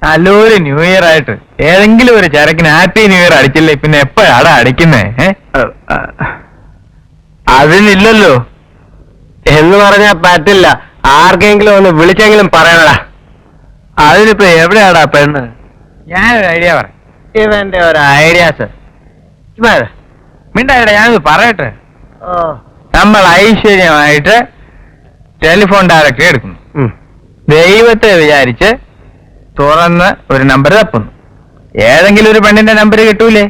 നല്ലൊരു new year ആയിട്ട് ഏതെങ്കിലും ഒരു ചരക്കിന് ഹാപ്പി ന്യൂ ഇയർ അടിച്ചില്ലേ പിന്നെ എപ്പോഴാടാ അടിക്കുന്നേ? അതിനില്ലല്ലോ എന്ന് പറഞ്ഞാ പറ്റില്ല. ആർക്കെങ്കിലും ഒന്ന് വിളിച്ചെങ്കിലും പറയണടാ. അതിനിപ്പോ എവിടെയാടാ പെണ്ണ്? ഞാനൊരു ഐഡിയ പറയാം. ഇവന്റെ ഒരു ഐഡിയാസ് മിണ്ടായിടാ, ഞാനത് പറയട്ടെ. നമ്മൾ ഐശ്വര്യമായിട്ട് ടെലിഫോൺ ഡയറക്ടറി എടുക്കുന്നു. ദൈവത്തെ വിചാരിച്ച് തുറന്ന് ഒരു നമ്പർ തപ്പുന്നു. ഏതെങ്കിലും ഒരു പെണ്ണിന്റെ നമ്പർ കിട്ടൂലേ?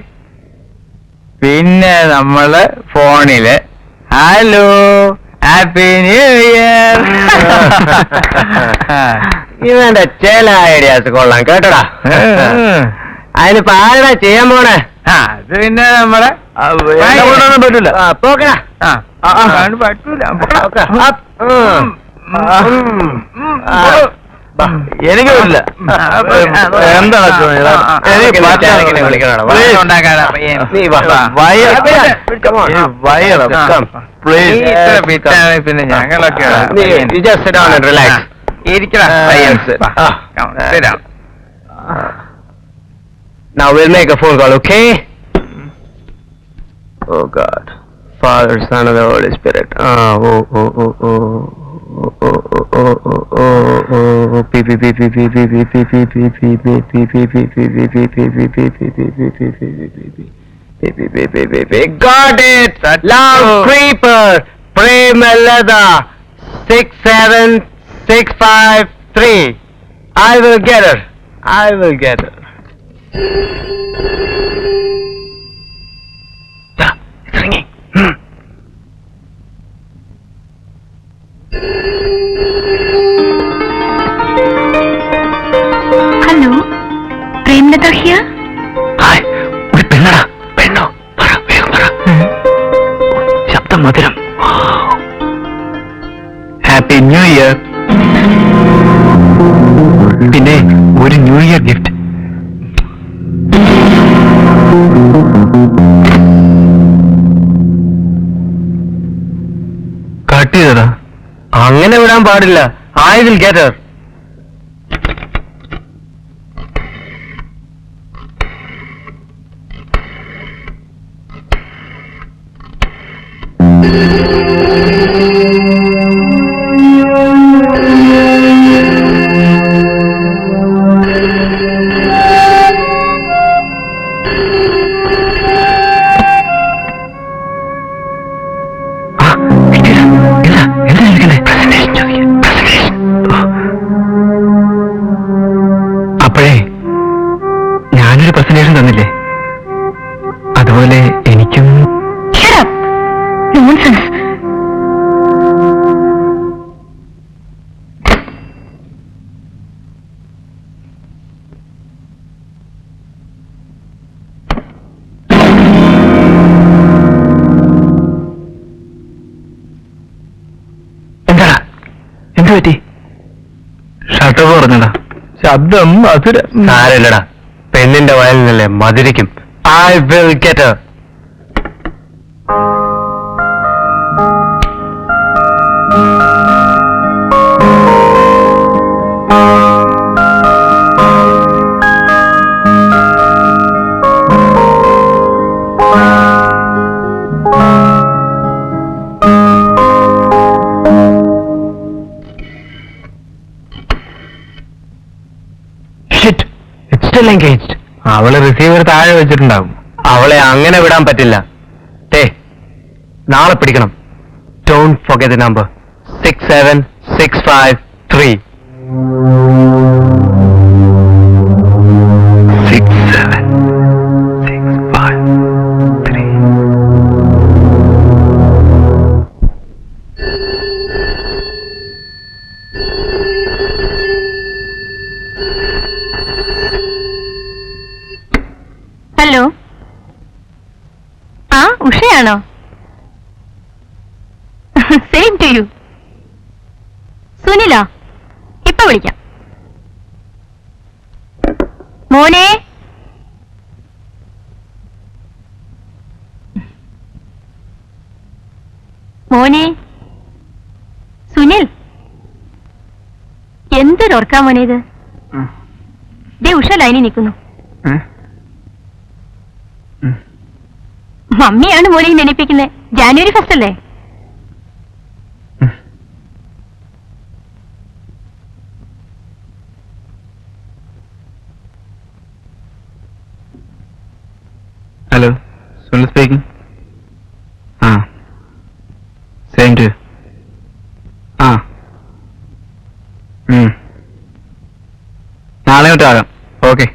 പിന്നെ നമ്മള് ഫോണില് ഹലോ ഹാപ്പി ന്യൂ ഇയർ. ഇവന്റെ ചില ഐഡിയാസ് കൊള്ളാം കേട്ടടാ. അതിനിപ്പോ ആരടാ ചെയ്യാൻ പോണേ? അത് പിന്നെ നമ്മളെ പറ്റൂല. പോക്കടാ. പറ്റൂല. എനിക്ക് പറ്റില്ല. എന്താണ് പിന്നെ ഞങ്ങളൊക്കെ Now we'll make a phone call, okay? Oh God, Father, Son, and the Holy Spirit. Got it. Love Creeper, Premalada, 67653. I will get her. I will get her. Yeah, it's ringing. Hello, Premlata here. Hi, ഒരു പെണ്ണടാ. പെണ്ണോ? പറ, വേഗം പറ. ശബ്ദം മധുരം. Happy new year. പിന്നെ ഒരു new year gift. Cut ചെയ്തതാ. അങ്ങനെ വിടാൻ പാടില്ല. I will get her. അപ്പോഴേ ഞാനൊരു പ്രസന്റേഷൻ തന്നില്ലേ, അതുപോലെ എനിക്കും. Nonsense. എന്താടാ, എന്ത് പറ്റി? ഷട്ടർ പറഞ്ഞടാ. ശബ്ദം മധുരം. സാരമില്ലടാ, പെണ്ണിന്റെ വയലിൽ നിന്നല്ലേ മധുരിക്കും. I will get her. Shit, it's still engaged. അവള് റിസീവർ താഴെ വെച്ചിട്ടുണ്ടാവും. അവളെ അങ്ങനെ വിടാൻ പറ്റില്ല. നാളെ പിടിക്കണം. Don't forget the number 67653. 67653. Hello, ആ ഉഷയാണോ? Same to you. സുനില, ഇപ്പൊ വിളിക്കാം. മോനെ, മോനെ സുനിൽ, എന്തൊരൊർക്കാ മോനെ ഇത്. ദേ ഉഷ ലൈനിൽ നിൽക്കുന്നു. മമ്മിയാണ് മോനെ നെനപ്പിക്കുന്നത്. ജാനുവരി 1 അല്ലേ? Hello, Sunil speaking. ആ, സെയിം ടു. ആ, നാളെ തൊട്ടാകാം. Okay.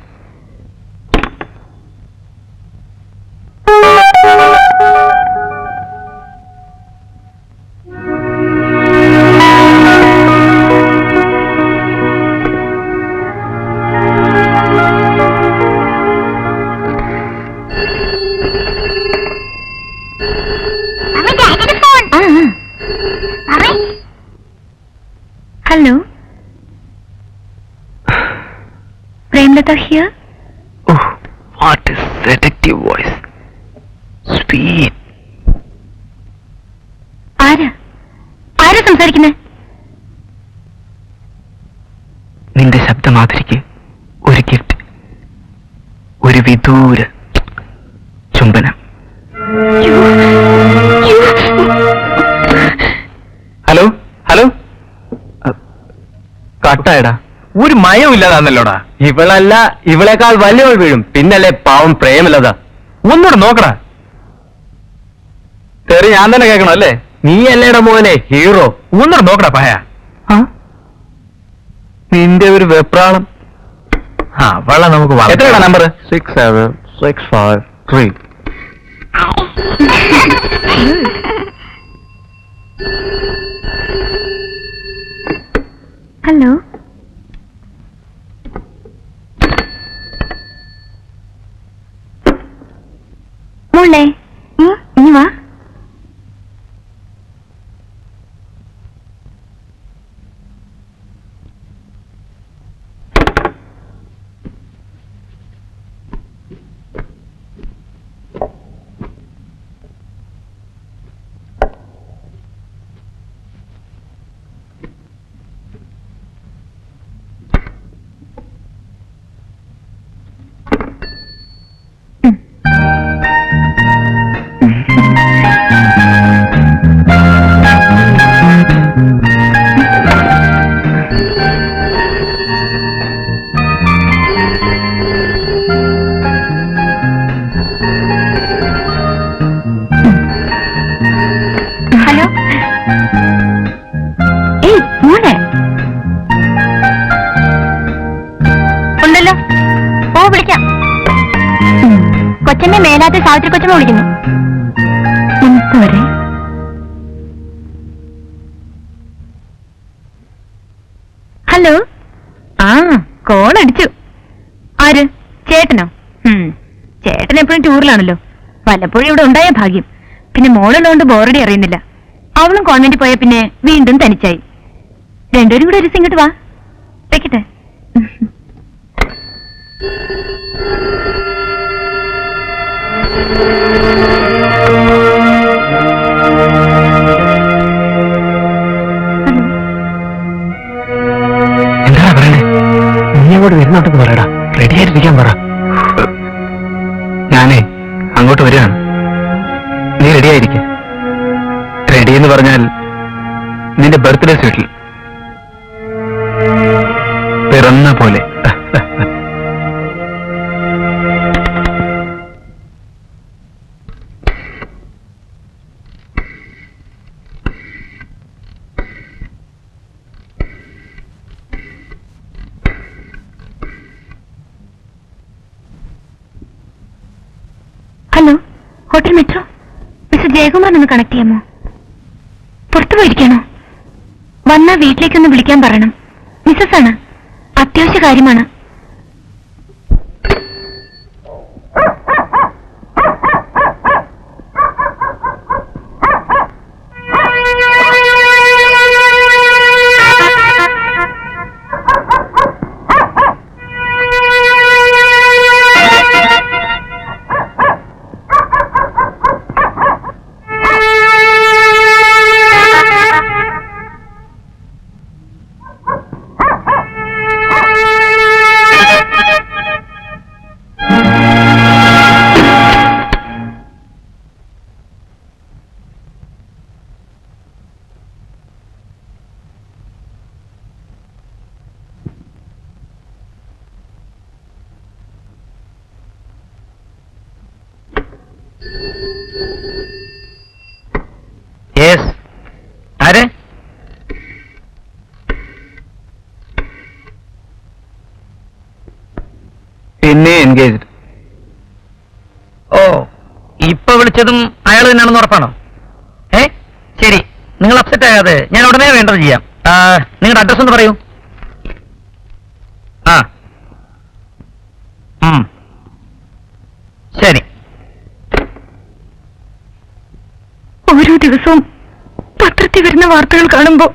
Hello, Premlatha here. Oh, what a seductive voice. Sweet. ആരാ സംസാരിക്കുന്നത്? നിന്റെ ശബ്ദമാധുരിക്ക് ഒരു ഗിഫ്റ്റ്, ഒരു വിദൂര ചുംബനം. ഹലോ ഹലോ, കട്ടായടാ, ഒരു മയവും ഇല്ലാതാന്നല്ലോടാ. ഇവളല്ല, ഇവളെക്കാൾ വലിയവൾ വീഴും. പിന്നല്ലേ പാവം പ്രേമലത. ഒന്നുകൂടെ നോക്കടാ. തെറി ഞാൻ തന്നെ കേൾക്കണം അല്ലേ? നീ അല്ലേടാ മോനെ ഹീറോ. ഒന്നുകൂടെ നോക്കടാ പായ. നിന്റെ ഒരു വെപ്രാളം. അവളെ നമുക്ക് എത്രയാടാ നമ്പർ? 67653. ഹലോ, മോളെ ഇനി വാ. ഹലോ, ഏയ് മോളെ ഉണ്ടല്ലോ. ഓ, വിളിക്കാം. കൊച്ചമ്മ മേലാത്ത സാവിത്രി കൊച്ചമ്മ വിളിക്കുന്നു. പോരെ. ഹലോ, കോളടിച്ചു. ആര്? ചേട്ടനോ? ചേട്ടൻ എപ്പോഴും ടൂറിലാണല്ലോ. വല്ലപ്പോഴും ഇവിടെ ഉണ്ടായ ഭാഗ്യം. പിന്നെ മോളുള്ളതുകൊണ്ട് ബോറടി അറിയുന്നില്ല. അവളും കോൺവെന്റിൽ പോയ പിന്നെ വീണ്ടും തനിച്ചായി. രണ്ടുപേരും കൂടെ ഒരു ദിവസം ഇങ്ങോട്ട് വാ. വെക്കട്ടെ. എന്താ പറയണേ? നീ അങ്ങോട്ട് വരുന്നോട്ടെന്ന് പറയടാ. റെഡി ആയിട്ടിരിക്കാൻ പറ. ഞാനേ അങ്ങോട്ട് വരികയാണ്. നീ റെഡി ആയിരിക്കും. റെഡി എന്ന് പറഞ്ഞാൽ നിന്റെ ബർത്ത്ഡേ സ്വീറ്റിൽ പിറന്ന പോലെ. Hello, hotel metro. Mister Jayakumar ഒന്ന് കണക്ട് ചെയ്യാമോ? പുറത്തു പോയിരിക്കണോ? വന്നാ വീട്ടിലേക്കൊന്ന് വിളിക്കാൻ പറയണം. മിസ്സസ് ആണ്, അത്യാവശ്യ കാര്യമാണ്. യെസ്, ആര്? പിന്നെ എൻഗേജ്ഡ്. ഓ, ഇപ്പൊ വിളിച്ചതും അയാൾ തന്നെയാണെന്ന് ഉറപ്പാണോ? ശരി, നിങ്ങൾ അപ്സെറ്റ് ആകാതെ ഞാൻ ഉടനെ വേണ്ടത് ചെയ്യാം. നിങ്ങളുടെ അഡ്രസ് ഒന്ന് പറയൂ. ആ, ശരി. ഓരോ ദിവസവും പത്രത്തിൽ വരുന്ന വാർത്തകൾ കാണുമ്പോ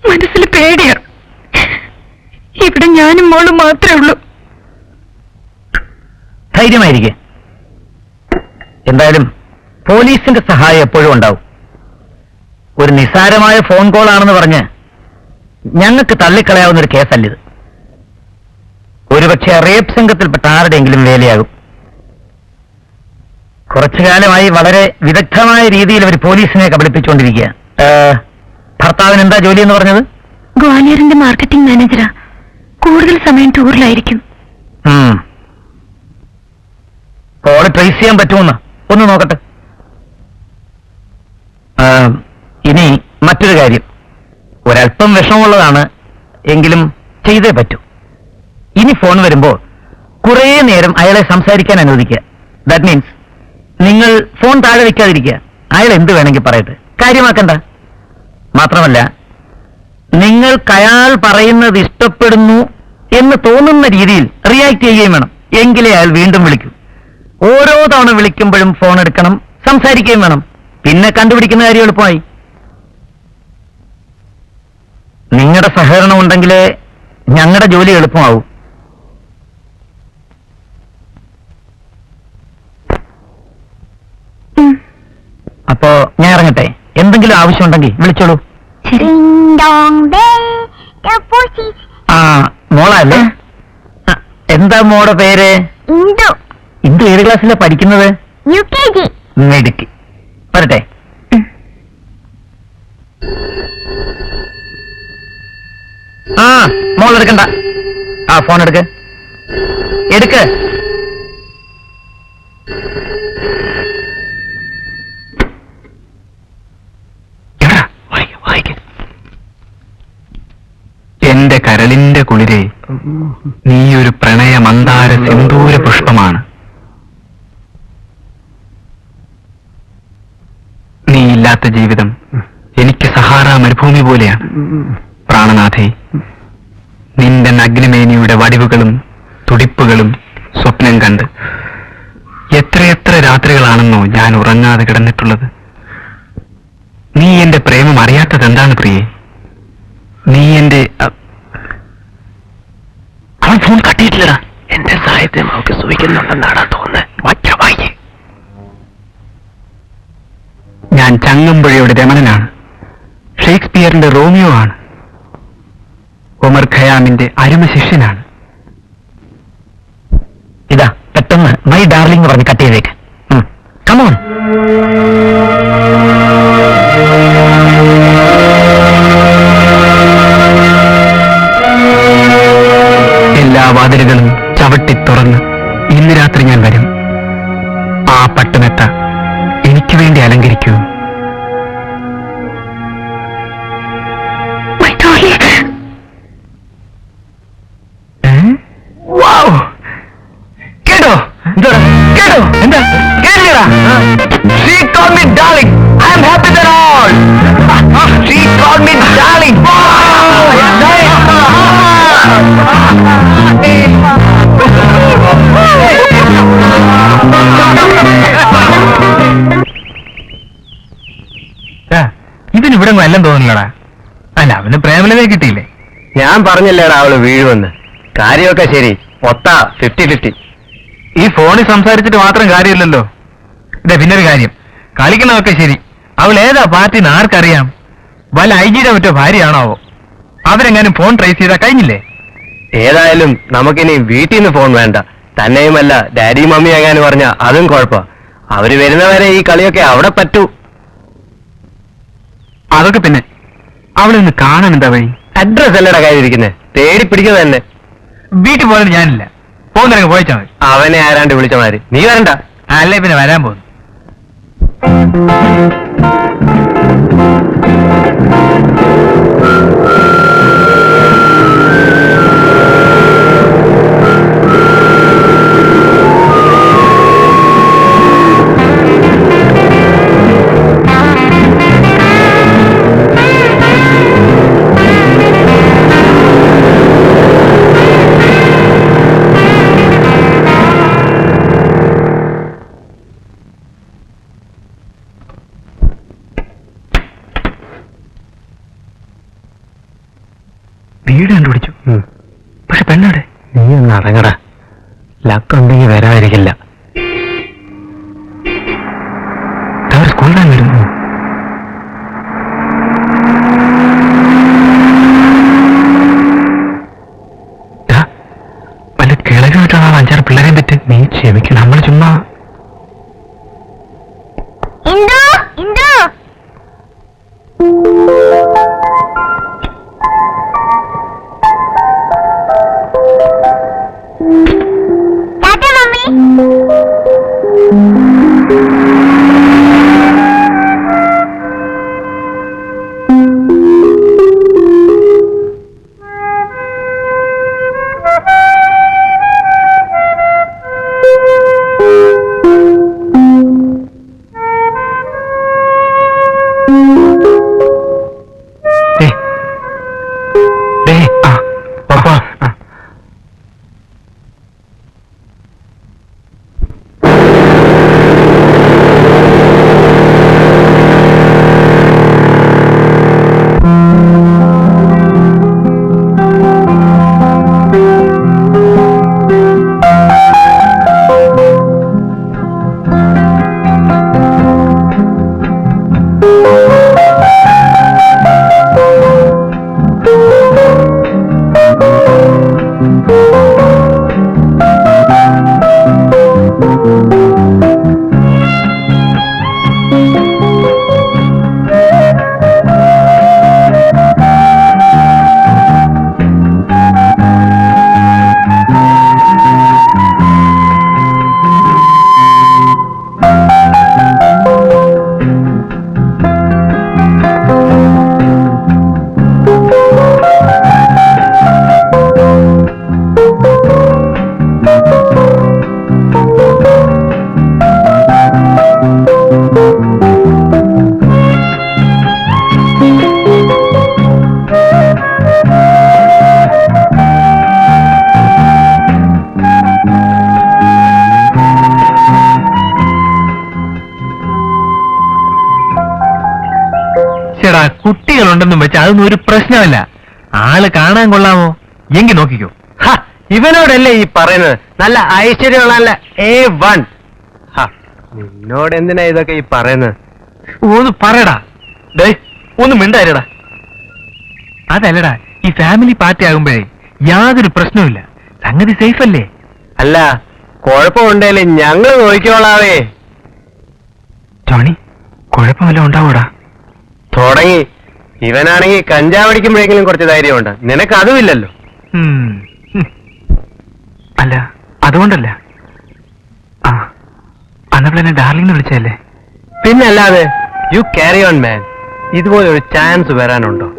മനസ്സിൽ പേടിയാണ്. ഇവിടെ ഞാനും മോളും മാത്രമേ ഉള്ളൂ. ധൈര്യമായിരിക്കെ. എന്തായാലും പോലീസിന്റെ സഹായം എപ്പോഴും ഉണ്ടാവും. ഒരു നിസ്സാരമായ ഫോൺ കോൾ ആണെന്ന് പറഞ്ഞ് ഞങ്ങൾക്ക് തള്ളിക്കളയാവുന്ന ഒരു കേസല്ലിത്. ഒരുപക്ഷെ റേപ്പ് സംഘത്തിൽപ്പെട്ട ആരുടെയെങ്കിലും വേലയാകും. കുറച്ചു കാലമായി വളരെ വിദഗ്ധമായ രീതിയിൽ അവർ പോലീസിനെ കബളിപ്പിച്ചുകൊണ്ടിരിക്കുക. ഭർത്താവിന് എന്താ ജോലി എന്ന് പറഞ്ഞത്? ഗ്വാലിയറിന്റെ മാർക്കറ്റിംഗ് മാനേജരാ. കൂടുതൽ സമയം ടൂറിലായിരിക്കും. കോള് ട്രേസ് ചെയ്യാൻ പറ്റുമെന്ന് ഒന്ന് നോക്കട്ടെ. ഇനി മറ്റൊരു കാര്യം, ഒരല്പം വിഷമമുള്ളതാണ്, എങ്കിലും ചെയ്തേ പറ്റൂ. ഇനി ഫോൺ വരുമ്പോൾ കുറേ നേരം അയാളെ സംസാരിക്കാൻ അനുവദിക്കുക. ദാറ്റ് മീൻസ് നിങ്ങൾ ഫോൺ താഴെ വയ്ക്കാതിരിക്കുക. അയാൾ എന്ത് വേണമെങ്കിൽ പറയട്ടെ, കാര്യമാക്കണ്ട. മാത്രമല്ല, നിങ്ങൾക്ക് അയാൾ പറയുന്നത് ഇഷ്ടപ്പെടുന്നു എന്ന് തോന്നുന്ന രീതിയിൽ റിയാക്ട് ചെയ്യുകയും വേണം. എങ്കിലേ അയാൾ വീണ്ടും വിളിക്കൂ. ഓരോ തവണ വിളിക്കുമ്പോഴും ഫോൺ എടുക്കണം, സംസാരിക്കുകയും വേണം. പിന്നെ കണ്ടുപിടിക്കുന്ന കാര്യം എളുപ്പമായി. നിങ്ങളുടെ സഹകരണം ഉണ്ടെങ്കിലേ ഞങ്ങളുടെ ജോലി എളുപ്പമാവും. അപ്പോ ഞാൻ ഇറങ്ങട്ടെ. എന്തെങ്കിലും ആവശ്യമുണ്ടെങ്കിൽ വിളിച്ചോളൂ. ആ, മോളല്ലേ? എന്താ മോടെ പേര്? ഇന്ദു. ഏത് ക്ലാസ്സിലാണ് പഠിക്കുന്നത്? മിടുക്കി. വരട്ടെ. ആ, മോൾ എടുക്കണ്ട. ആ, ഫോൺ എടുക്ക്. എന്റെ കരളിന്റെ കുളിരെ, നീയൊരു പ്രണയ മന്ദാര സിന്ദൂര പുഷ്പമാണ്. നീയില്ലാത്ത ജീവിതം എനിക്ക് സഹാറ മരുഭൂമി പോലെയാണ്. പ്രാണനാഥേ, നിന്റെ നഗ്നമേനിയുടെ വടിവുകളും തുടിപ്പുകളും സ്വപ്നം കണ്ട് എത്രയെത്ര രാത്രികളാണെന്നോ ഞാൻ ഉറങ്ങാതെ കിടന്നിട്ടുള്ളത്. നീ എന്റെ പ്രേമം അറിയാത്തത് എന്താണ് പ്രിയേ? നീ എന്റെ... അവൻ ഫോൺ കട്ടിയിട്ടില്ലടാ. എന്റെ സാഹിത്യം അവർക്ക് സൂഹിക്കുന്നുണ്ടെന്നാണ് തോന്നുന്നത്. ഞാൻ ചങ്ങമ്പുഴയുടെ രമണനാണ്. ഷേക്സ്പിയറിന്റെ റോമിയോ ആണ്. ഒമർ ഖയാമിന്റെ അരുമ ശിഷ്യനാണ്. ഇതാ പെട്ടെന്ന് മൈ ഡാർലിംഗ് പറഞ്ഞ് കട്ട് ചെയ്തേക്ക്. കമോൺ. എല്ലാ വാതിലുകളും ചവിട്ടി തുറന്ന് ഇന്ന് രാത്രി ഞാൻ വരും. ആ പട്ടുമെത്ത എനിക്ക് വേണ്ടി അലങ്കരിക്കൂ. കേട്ടോ? കേട്ടോ? എന്താ കേട്ടില്ലടാ? She called me darling. I am happy than all. She called me darling. ഇവനിവിടെ എല്ലാം തോന്നില്ലടാ. അല്ല, അവന് പ്രേമലതേ കിട്ടിയില്ലേ? ഞാൻ പറഞ്ഞല്ലേടാ അവള് വീഴുമെന്ന്. കാര്യമൊക്കെ ശരി, 50-50. ഈ ഫോണിൽ സംസാരിച്ചിട്ട് മാത്രം കാര്യമില്ലല്ലോ. ഇതാ പിന്നൊരു കാര്യം, കളിക്കണമൊക്കെ ശരി, അവൾ ഏതാ പാർട്ടിന്ന് ആർക്കറിയാം? വല്ല ഐജിയുടെ മറ്റോ ഭാര്യയാണാവോ? അവരെങ്ങാനും ഫോൺ ട്രേസ് ചെയ്താൽ കഴിഞ്ഞില്ലേ? ഏതായാലും നമുക്കിനി വീട്ടിൽ നിന്ന് ഫോൺ വേണ്ട. തന്നെയുമല്ല, ഡാഡി മമ്മി എങ്ങാനും പറഞ്ഞ അതും കുഴപ്പം. അവര് വരുന്നവരെ ഈ കളിയൊക്കെ അവിടെ പറ്റൂ. അതൊക്കെ പിന്നെ അവളൊന്ന് കാണാൻ എന്താ വഴി? അഡ്രസ് അല്ലടാ കയ്യിലിരിക്കുന്നത്, തേടി പിടിക്കുന്നത് തന്നെ. വീട്ടിൽ പോയത് ഞാനില്ല, പോകുന്നിറങ്ങി പോയിച്ചാൽ മതി. അവനെ ആരാണ്ട് വിളിച്ച മാതിരി നീ വരണ്ട. അല്ലേ പിന്നെ വരാൻ പോകുന്നു. വീട് കണ്ടുപിടിച്ചു. പക്ഷെ പെണ്ണവിടെ? നീ ഒന്ന് അടങ്ങടാ, ലക്കുണ്ടെങ്കിൽ വരാതിരിക്കില്ല. സ്കൂളിൽ വരുന്നു. വല്ല കിളകുമായിട്ടാണ് 5-6 പിള്ളേരെയും പറ്റി. നീ ക്ഷമിക്കണം, നമ്മൾ ചുമ്മാ. കുട്ടികളുണ്ടെന്നും വെച്ചാൽ അതൊന്നും ഒരു പ്രശ്നമല്ല. ആള് കാണാൻ കൊള്ളാമോ? എങ്കിൽ നോക്കിക്കോ. ഇവനോടല്ലേ ഈ പറയുന്നത്? നല്ല ഐശ്വര്യമുള്ള A1. നിന്നോട് എന്തിനാ ഇതൊക്കെ ഈ പറയുന്നത്? ഒന്ന് പറയടാ. ഒന്ന് മിണ്ടായിരടാ. അതല്ലടാ, ഈ ഫാമിലി പാർട്ടി ആകുമ്പോഴേ യാതൊരു പ്രശ്നവുമില്ല. സംഗതി സേഫ് അല്ലേ? അല്ല, കുഴപ്പമുണ്ടേലേ ഞങ്ങൾ നോക്കിക്കോളാവേ. ടോണി, കുഴപ്പമല്ല ഉണ്ടാവൂടാ. തുടങ്ങി. ഇവനാണെങ്കിൽ കഞ്ചാവടിക്കുമ്പോഴെങ്കിലും കുറച്ച് ധൈര്യമുണ്ട്. നിനക്ക് അതുമില്ലല്ലോ. അല്ല, അതുകൊണ്ടല്ല. അന്നപ്പോഴെന്നെ ഡാർലിംഗ് വിളിച്ചല്ലേ? പിന്നല്ലാതെ. You carry on man. ഇതുപോലെ ഒരു ചാൻസ് വരാനുണ്ടോ?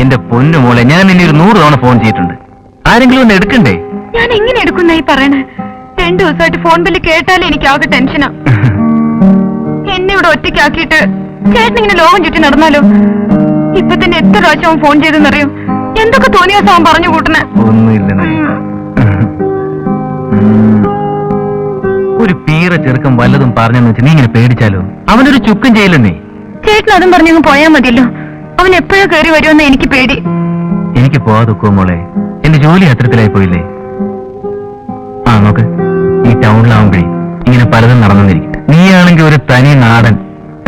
എന്റെ പൊന്നു മോളെ, ഞാൻ നിന്നെ ഒരു 100 തവണ ഫോൺ ചെയ്തിട്ടുണ്ട്. ആരെങ്കിലും ഒന്ന് എടുക്കണ്ടേ? ഞാൻ എങ്ങനെ എടുക്കുന്നായി പറയണേ? 2 ദിവസമായിട്ട് ഫോൺ ബില്ല് കേട്ടാലേ എനിക്ക് ആകെ ടെൻഷനാ. എന്നെ ഇവിടെ ഒറ്റയ്ക്കാക്കിയിട്ട് ചേട്ടൻ ഇങ്ങനെ ലോകം ചുറ്റി നടന്നാലോ? ഇപ്പൊ തന്നെ എത്ര പ്രാവശ്യം അവൻ ഫോൺ ചെയ്തെന്നറിയോ? എന്തൊക്കെ തോന്നിയ അവൻ പറഞ്ഞു കൂട്ടണേ. ഒന്നുമില്ല. ഒരു പീറ ചെറുക്കം വല്ലതും പറഞ്ഞെന്ന് വെച്ച് നീ ഇങ്ങനെ പേടിച്ചാലോ? അവനൊരു ചുക്കും ചെയ്യില്ലെന്നേ. ചേട്ടൻ അതും പറഞ്ഞങ്ങ് പോയാ മതിയല്ലോ. അവൻ എപ്പോഴാ കയറി വരുമെന്ന് എനിക്ക് പേടി. എനിക്ക് പോവാതൊക്കെ മോളെ, എന്റെ ജോലി അത്തരത്തിലായി പോയില്ലേ. നോക്ക്, ഈ ടൗണിലാവുമ്പോഴേ ഇങ്ങനെ പലതും നടന്നിരിക്കും. നീയാണെങ്കിൽ ഒരു തനി നാടൻ.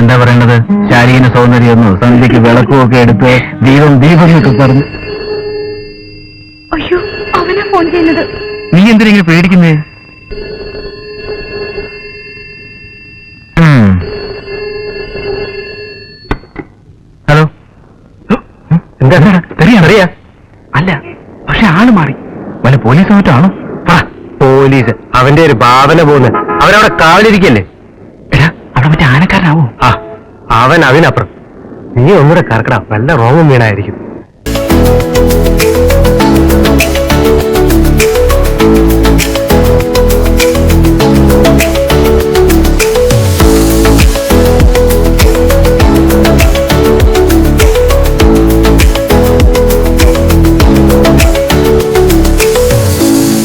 എന്താ പറയേണ്ടത്? ശാരീരിക സൗന്ദര്യമൊന്നു സന്ധ്യക്ക് വിളക്കുമൊക്കെ എടുത്ത് ദീപം ദീപം എന്നൊക്കെ പറഞ്ഞു. അയ്യോ, അവനാ ഫോൺ ചെയ്യുന്നത്. നീ എന്തിനെങ്കിലും പേടിക്കുന്നേ? ഹലോ, എന്താ അറിയാ? അല്ല, പക്ഷെ ആള് മാറി. വല്ല പോലീസ് മറ്റാണോ? പോലീസ് അവന്റെ ഒരു ഭാവന പോകുന്നത്. അവരവിടെ കാവലിരിക്കല്ലേ? എടാ, അവിടെ മറ്റേ ആനക്കാരനാവോ? അവൻ അതിനപ്പുറം. നീ ഒന്നുകൂടെ കറക്കടാ, വല്ല റോങ്ങും വീണായിരിക്കും.